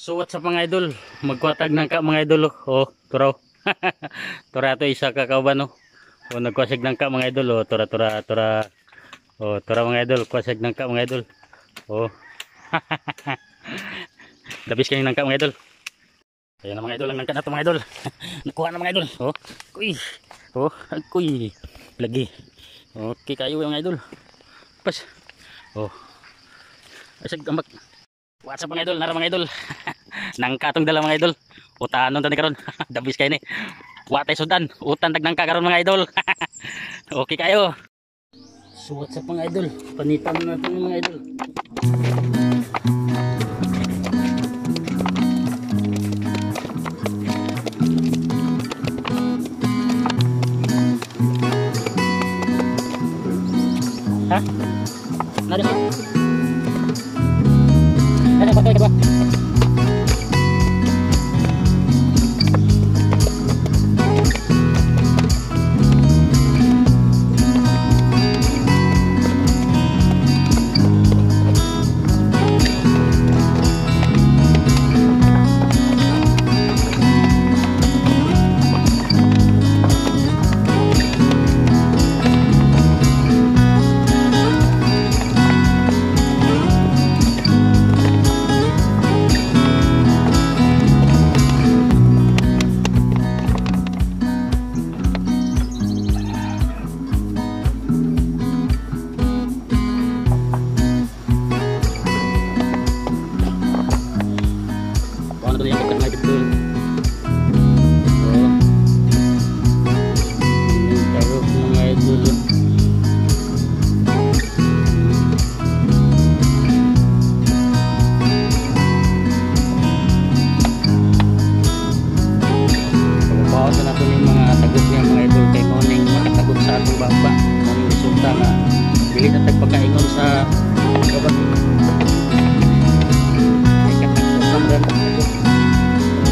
So what's up mga idol, magkwatag ng ka mga idol oh, turaw. Tura to isa ka kauban oh. Oh nagkwasig ng ka mga idol oh, tura. Oh tura mga idol, kwasig ng ka mga idol. Oh. Labis kayo ng ka mga idol. Ayan na mga idol, ang nangka na to mga idol. Nakuha na mga idol. Oh. Kuy. Oh, kuy. Lagi. Okay kayo mga idol. Pas. Oh. Asig ambak. What's up mga idol, nara mga idol. Nangkatong dala mga idol. Utanon tani karon. Dabis kay ni. Watay sudan, utan tag nangka karon mga idol. Okay kayo. So what's up mga idol? Panitan na natin mga idol. Ha? Nari mo? Ada pakai kedua. Dili na tagpakaingon sa babag. Ay katang dan.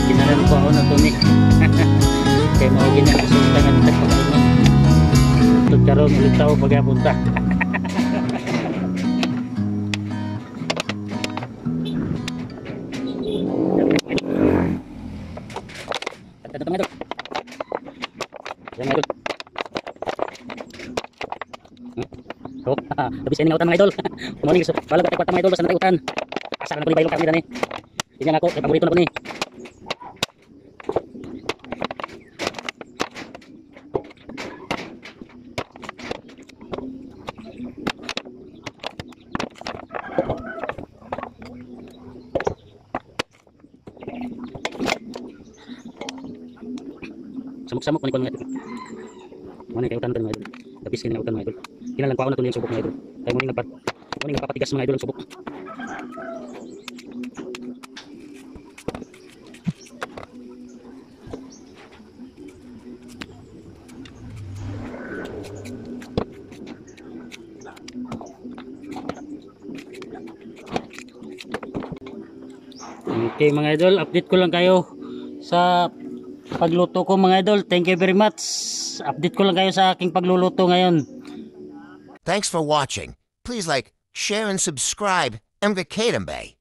Kinaran ko ako na to ni. Kay mao gina resulta nga tagpakaingon. Tud karon ulit tawo pagapunta. Kata teman itu. Yang itu. Oh, tapi saya ngautan mga idol. Morning so, wala ba tayo mga idol basta natayutan. Asa na ko ni baylong kami dani. Tingnan ako, kay paborito na ko ni. Samuk-samuk man ko mga idol. Mo ni kay utan mga idol. Tapi saya ngautan mga idol. Kinalang ko ako na tuloy yung subok mga idol. Kaya muning nagpapatigas mga idol ang subok. Okay mga idol, update ko lang kayo sa pagluto ko mga idol. Thank you very much. Update ko lang kayo sa aking pagluluto ngayon. Thanks for watching. Please like, share, and subscribe. MVK Bay.